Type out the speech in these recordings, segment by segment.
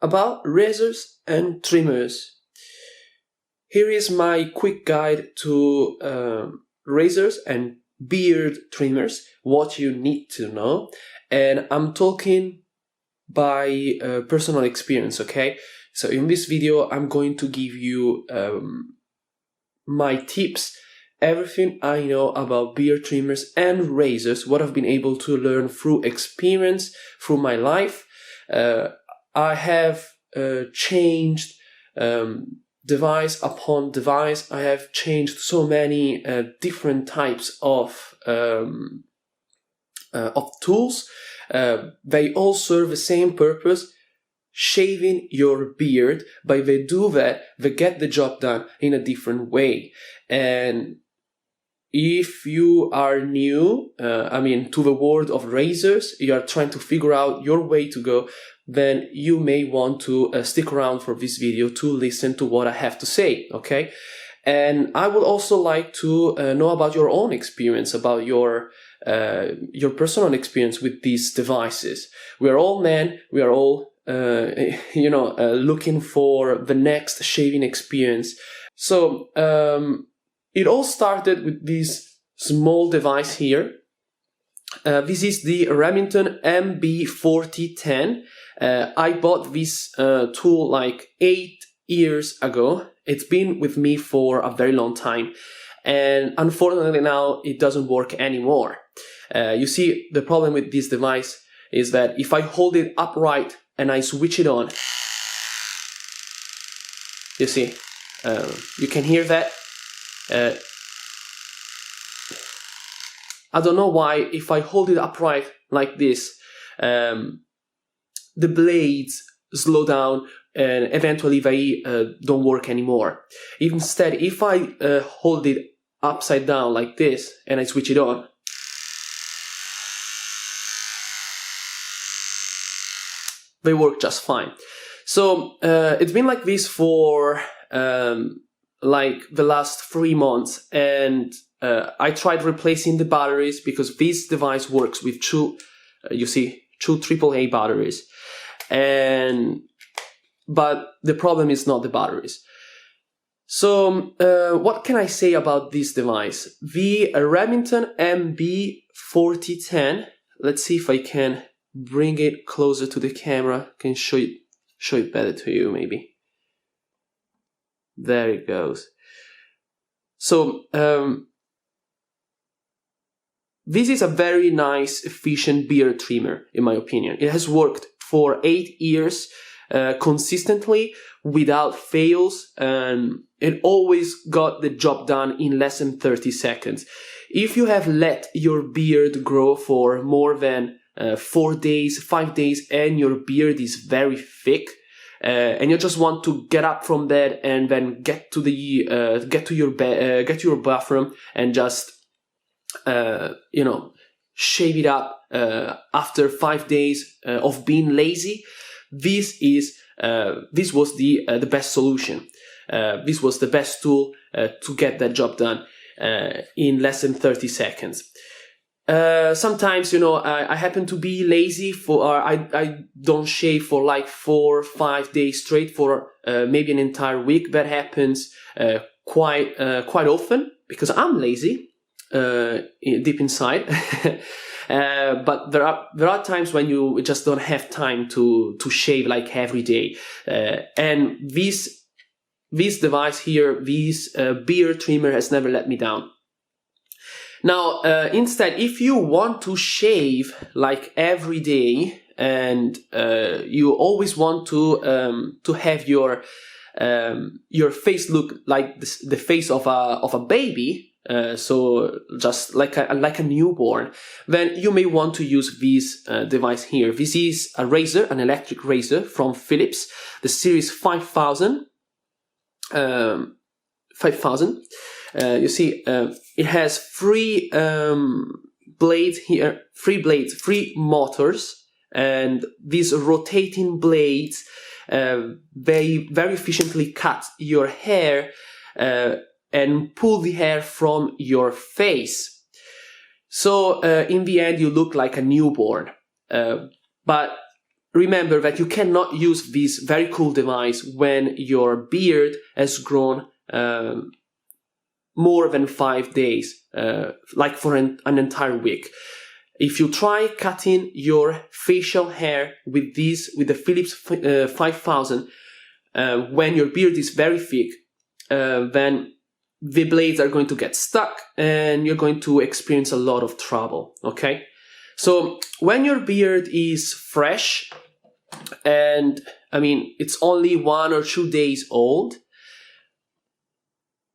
about razors and trimmers. Here is my quick guide to razors and beard trimmers, what you need to know. And I'm talking by personal experience, okay? So in this video, I'm going to give you my tips, everything I know about beard trimmers and razors, what I've been able to learn through experience, through my life. I have changed device upon device. I have changed so many different types of tools. They all serve the same purpose: shaving your beard. But they do that, they get the job done in a different way. And if you are new, to the world of razors, you are trying to figure out your way to go, then you may want to stick around for this video to listen to what I have to say, okay? And I would also like to know about your own experience, about your personal experience with these devices. We are all men, we are all, looking for the next shaving experience. So, it all started with this small device here. This is the Remington MB4010. I bought this tool like 8 years ago. It's been with me for a very long time. And unfortunately now it doesn't work anymore. You see, the problem with this device is that if I hold it upright and I switch it on, you see, you can hear that. I don't know why, if I hold it upright like this, the blades slow down and eventually they don't work anymore. Instead, if I hold it upside down like this and I switch it on, they work just fine. So it's been like this for like the last 3 months, and I tried replacing the batteries because this device works with two AAA batteries, but the problem is not the batteries. So what can I say about this device? The Remington MB4010. Let's see if I can bring it closer to the camera. Can show it better to you, maybe. There it goes. So this is a very nice, efficient beard trimmer, in my opinion. It has worked for 8 years consistently, without fails, and it always got the job done in less than 30 seconds. If you have let your beard grow for more than 4 days, 5 days, and your beard is very thick, and you just want to get up from bed and then get to your bathroom and just shave it up after 5 days of being lazy, this was the best solution. This was the best tool to get that job done in less than 30 seconds. Sometimes, I happen to be lazy I don't shave for like 4 or 5 days straight for maybe an entire week. That happens quite often because I'm lazy deep inside. But there are times when you just don't have time to shave like every day. And this device here, this beard trimmer, has never let me down. Now, instead, if you want to shave like every day and you always want to have your face look like the face of a baby, so just like a newborn, then you may want to use this device here. This is a razor, an electric razor from Philips, the series 5000. You see, it has three blades here, three motors, and these rotating blades, they very efficiently cut your hair and pull the hair from your face. So in the end, you look like a newborn. But remember that you cannot use this very cool device when your beard has grown more than 5 days, like for an entire week. If you try cutting your facial hair with the Philips 5000, when your beard is very thick, then the blades are going to get stuck and you're going to experience a lot of trouble, okay? So when your beard is fresh, and I mean, it's only 1 or 2 days old,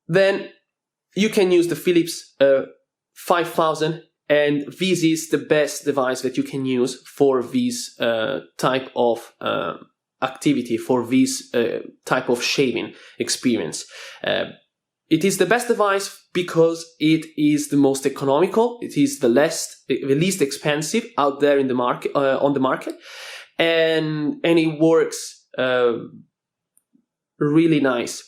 then you can use the Philips 5000, and this is the best device that you can use for this type of activity, for this type of shaving experience. It is the best device because it is the most economical. It is the least expensive out there in the market, on the market, and it works really nice.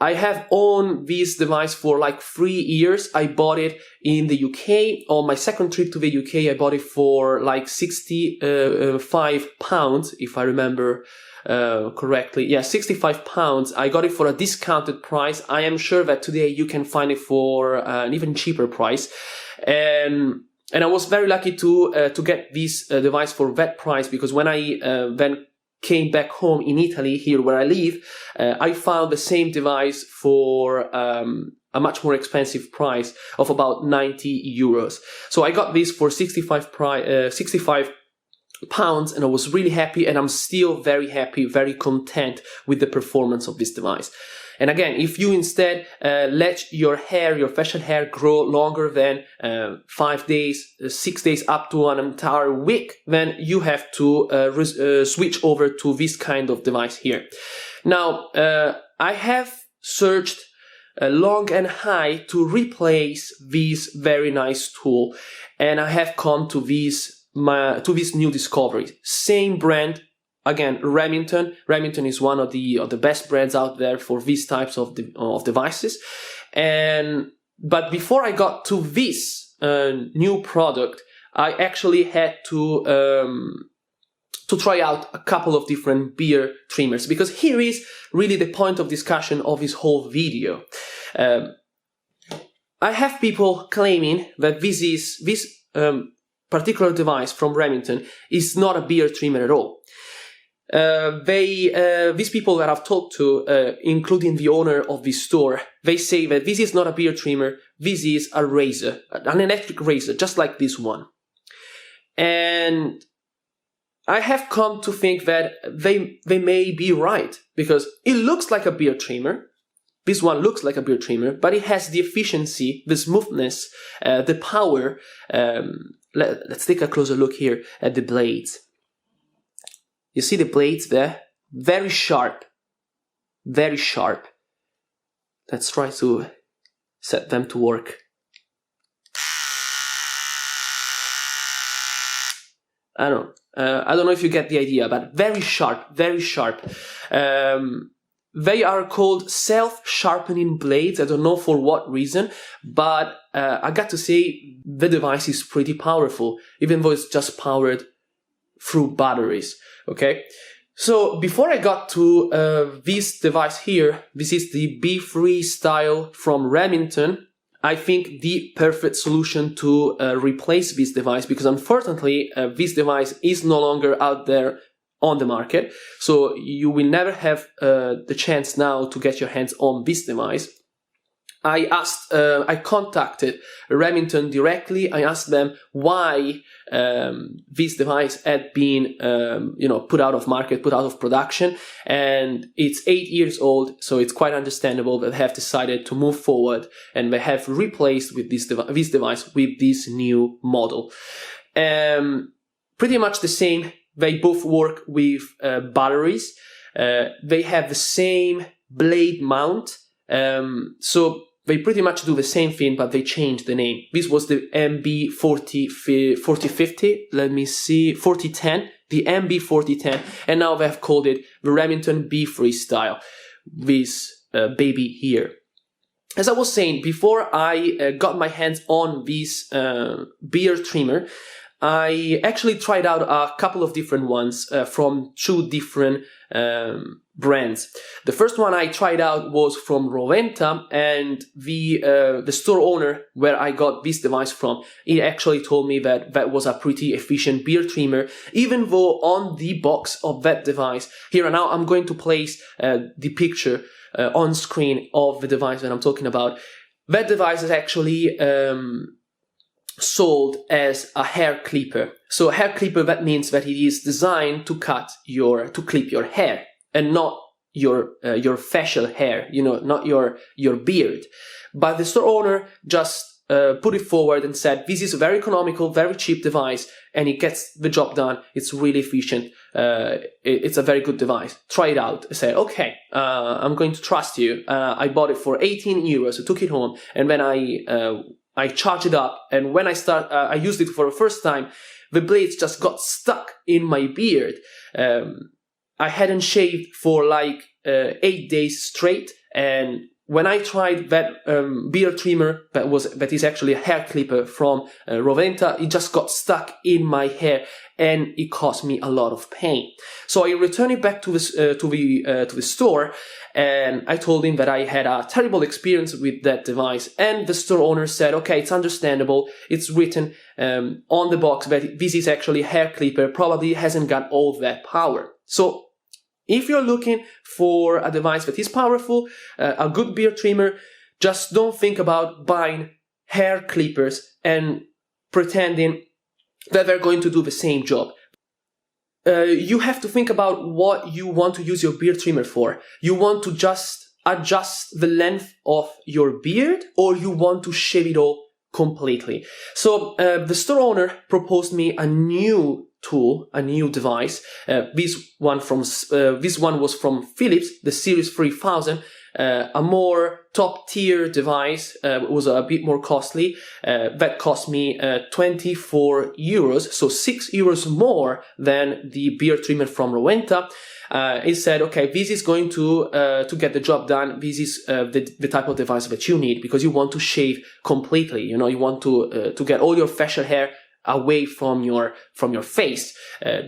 I have owned this device for like 3 years. I bought it in the UK. On my second trip to the UK, I bought it for like £65, if I remember correctly. Yeah, £65. I got it for a discounted price. I am sure that today you can find it for an even cheaper price. And I was very lucky to get this device for that price, because when I then came back home in Italy, here where I live, I found the same device for a much more expensive price of about 90 euros. So I got this for 65 pounds, and I was really happy, and I'm still very happy, very content with the performance of this device. And again, if you instead let your facial hair grow longer than 5 days, 6 days, up to an entire week, then you have to switch over to this kind of device here. Now, I have searched long and high to replace this very nice tool, and I have come to this new discovery. Same brand. Again, Remington. Remington is one of the best brands out there for these types of devices. But before I got to this new product, I actually had to try out a couple of different beard trimmers, because here is really the point of discussion of this whole video. I have people claiming that this particular device from Remington is not a beard trimmer at all. These people that I've talked to, including the owner of this store, they say that this is not a beard trimmer, this is a razor, an electric razor, just like this one. And I have come to think that they may be right, because it looks like a beard trimmer. This one looks like a beard trimmer, but it has the efficiency, the smoothness, the power. Let's take a closer look here at the blades. You see the blades there? Very sharp. Very sharp. Let's try to set them to work. I don't know if you get the idea, but very sharp, very sharp. They are called self-sharpening blades. I don't know for what reason, but I got to say the device is pretty powerful, even though it's just powered through batteries. Okay, so before I got to this device here, this is the B3-Style from Remington. I think the perfect solution to replace this device, because unfortunately this device is no longer out there on the market, so you will never have the chance now to get your hands on this device. I contacted Remington directly. I asked them why this device had been, put out of market, put out of production, and it's 8 years old, so it's quite understandable that they have decided to move forward, and they have replaced with this device with this new model. Pretty much the same. They both work with batteries. They have the same blade mount. So they pretty much do the same thing, but they changed the name. This was the MB4050, let me see, 4010, the MB4010, and now they have called it the Remington B3-Style, this baby here. As I was saying, before I got my hands on this beard trimmer, I actually tried out a couple of different ones from 2 different brands. The first one I tried out was from Roventa, and the store owner where I got this device from, he actually told me that that was a pretty efficient beard trimmer, even though on the box of that device, here and now I'm going to place the picture on screen of the device that I'm talking about. That device is actually sold as a hair clipper. So a hair clipper, that means that it is designed to clip your hair and not your facial hair, not your beard. But the store owner just put it forward and said, this is a very economical, very cheap device, and it gets the job done. It's really efficient. It's a very good device. Try it out. I said, okay, I'm going to trust you. I bought it for 18 euros. I took it home, and then I charged it up, and when I used it for the first time, the blades just got stuck in my beard. I hadn't shaved for like 8 days straight, and when I tried that beard trimmer that is actually a hair clipper from Roventa, it just got stuck in my hair, and it caused me a lot of pain. So I returned it back to the store, and I told him that I had a terrible experience with that device, and the store owner said, okay, it's understandable. It's written on the box that this is actually a hair clipper, probably hasn't got all that power. So if you're looking for a device that is powerful, a good beard trimmer, just don't think about buying hair clippers and pretending that they're going to do the same job. You have to think about what you want to use your beard trimmer for. You want to just adjust the length of your beard, or you want to shave it all completely. So the store owner proposed me a new tool, a new device. This one was from Philips, the Series 3000, a more top tier device. Was a bit more costly. That cost me 24 euros, so 6 euros more than the beard trimmer from Roventa. He said, okay, this is going to get the job done. This is the type of device that you need, because you want to shave completely. You want to get all your facial hair away from your face,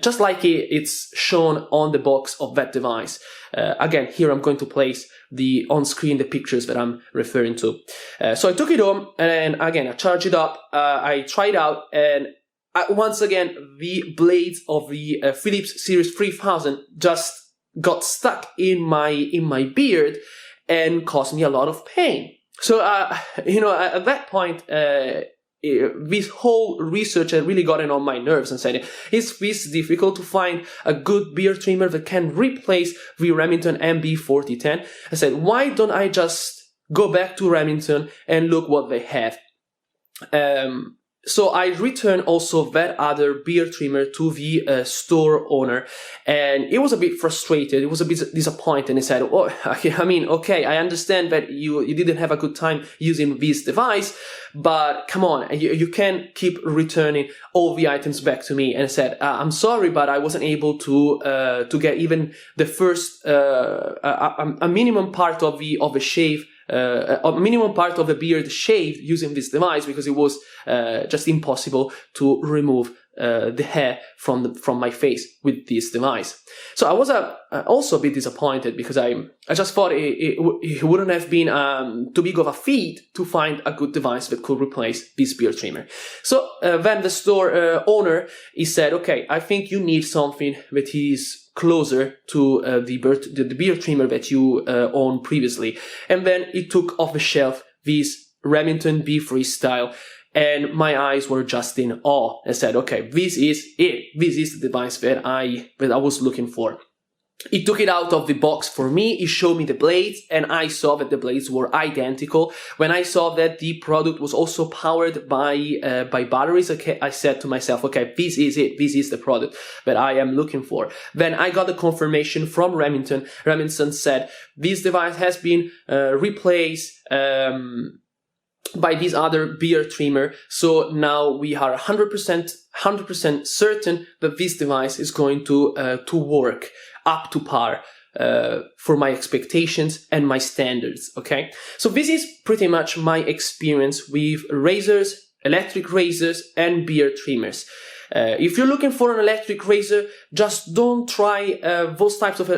just like it's shown on the box of that device. Again, here I'm going to place on screen the pictures that I'm referring to. So I took it home, and again I charged it up. I tried out, and once again the blades of the Philips Series 3000 just got stuck in my beard and caused me a lot of pain. So at that point, this whole research had really gotten on my nerves and said, is this difficult to find a good beard trimmer that can replace the Remington MB4010? I said, why don't I just go back to Remington and look what they have? So I returned also that other beard trimmer to the store owner, and he was a bit frustrated. He was a bit disappointed. He said, "Oh, I mean, okay, I understand that you didn't have a good time using this device, but come on, you can't keep returning all the items back to me." And I said, "I'm sorry, but I wasn't able to get even the first a minimum part of the shave." A minimum part of the beard shaved using this device, because it was just impossible to remove the hair from my face with this device. So I was also a bit disappointed, because I just thought it wouldn't have been too big of a feat to find a good device that could replace this beard trimmer. So then the store owner, he said, okay, I think you need something that is closer to the beard trimmer that you owned previously. And then he took off the shelf this Remington B3-Style, and my eyes were just in awe. I said, okay, this is it. This is the device that I was looking for. He took it out of the box for me, he showed me the blades, and I saw that the blades were identical. When I saw that the product was also powered by batteries, okay, I said to myself, okay, this is it, this is the product that I am looking for. Then I got the confirmation from Remington. Remington said, this device has been replaced by this other beard trimmer, so now we are 100% certain that this device is going to work up to par for my expectations and my standards. Okay, so this is pretty much my experience with razors, electric razors, and beard trimmers. If you're looking for an electric razor, just don't try those types of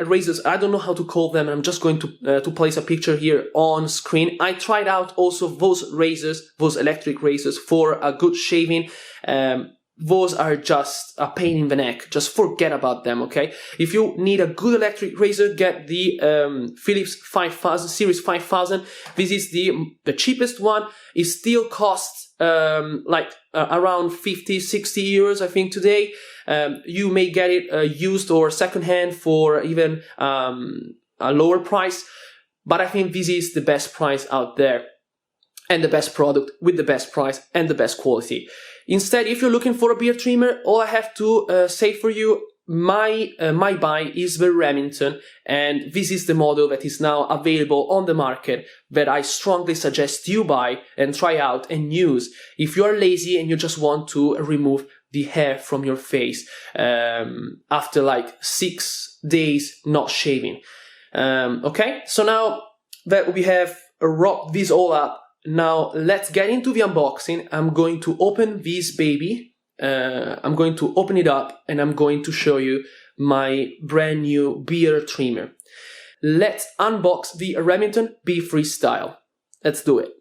razors. I don't know how to call them. I'm just going to place a picture here on screen. I tried out also those razors, those electric razors, for a good shaving. Those are just a pain in the neck. Just forget about them, okay? If you need a good electric razor, get the Philips 5000, Series 5000. This is the cheapest one. It still costs around 50, 60 euros, I think, today. You may get it used or secondhand for even a lower price. But I think this is the best price out there. And the best product with the best price and the best quality. Instead, if you're looking for a beard trimmer, all I have to say for you, my buy is the Remington, and this is the model that is now available on the market that I strongly suggest you buy and try out and use if you are lazy and you just want to remove the hair from your face after like 6 days not shaving. Okay, so now that we have wrapped this all up, now let's get into the unboxing. I'm going to open this baby. I'm going to open it up and I'm going to show you my brand new beard trimmer. Let's unbox the Remington B3-Style. Let's do it.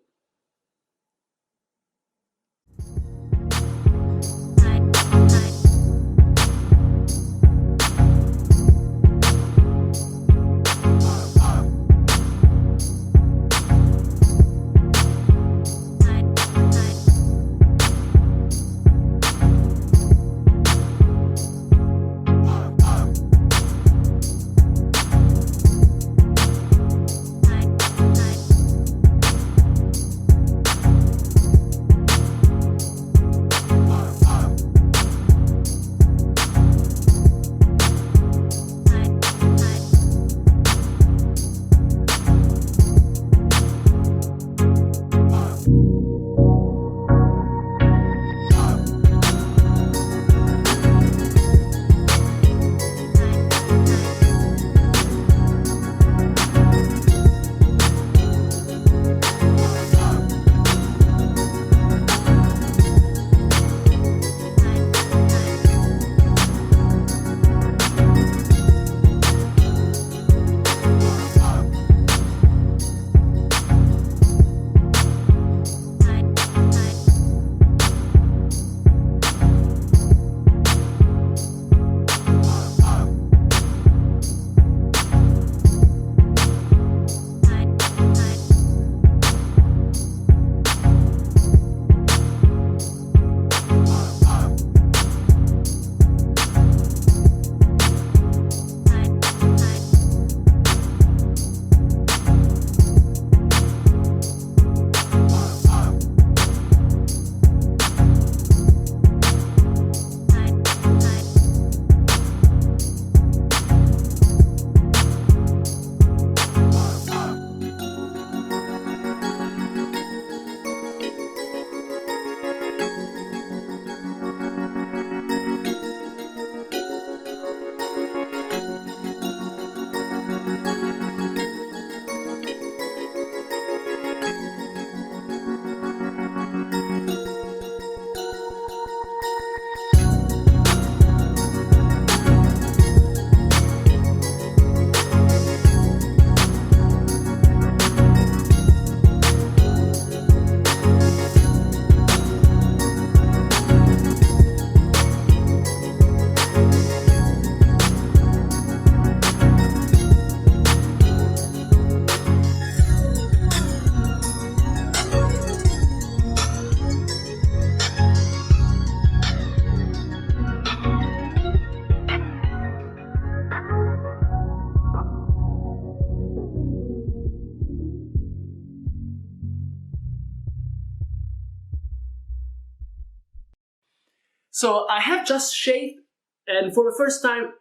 So I have just shaved, and for the first time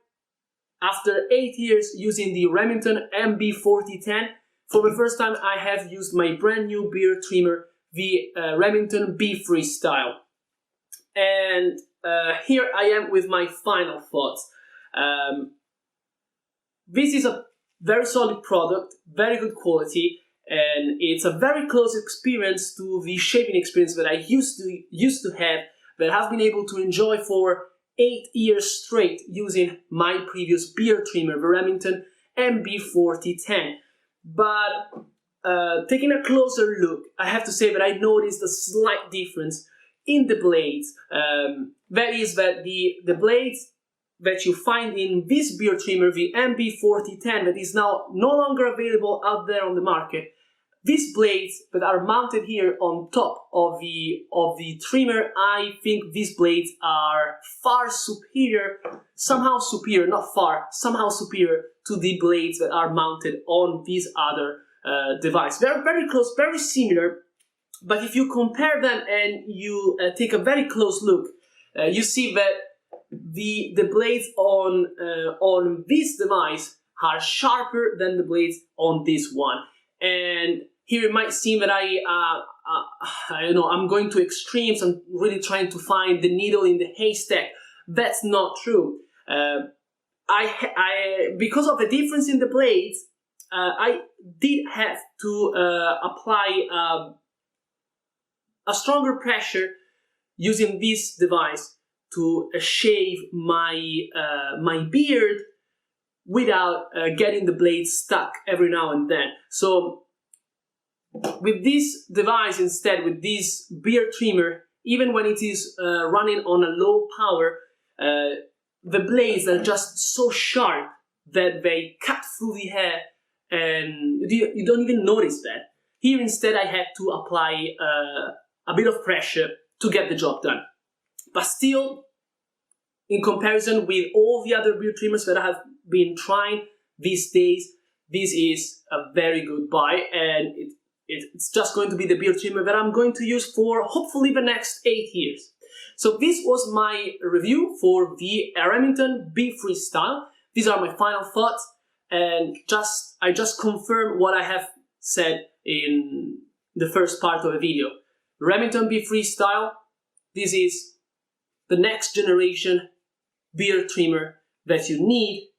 after 8 years using the Remington MB4010, for the first time I have used my brand new beard trimmer, the Remington B3-Style. And here I am with my final thoughts. This is a very solid product, very good quality, and it's a very close experience to the shaving experience that I used to have that I've been able to enjoy for 8 years straight using my previous beard trimmer, the Remington MB4010. But taking a closer look, I have to say that I noticed a slight difference in the blades. That is that the blades that you find in this beard trimmer, the MB4010, that is now no longer available out there on the market. These blades that are mounted here on top of the trimmer, I think these blades are far superior, somehow superior, not far, somehow superior to the blades that are mounted on this other device. They're very close, very similar, but if you compare them and you take a very close look, you see that the blades on this device are sharper than the blades on this one. And here it might seem that I'm going to extremes. I'm really trying to find the needle in the haystack. That's not true. Because of the difference in the blades, I did have to apply a stronger pressure using this device to shave my my beard without getting the blades stuck every now and then. So with this device instead, with this beard trimmer, even when it is running on a low power, the blades are just so sharp that they cut through the hair and you don't even notice that. Here instead I had to apply a bit of pressure to get the job done. But still, in comparison with all the other beard trimmers that I have been trying these days, this is a very good buy, and it's just going to be the beard trimmer that I'm going to use for hopefully the next 8 years. So this was my review for the Remington B3-Style. These are my final thoughts, and I just confirm what I have said in the first part of the video. Remington B3-Style, this is the next generation beard trimmer that you need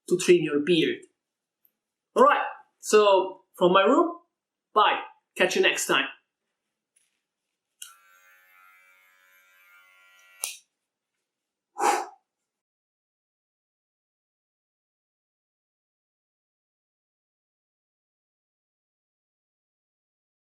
to trim your beard. Alright, so from my room, bye. Catch you next time.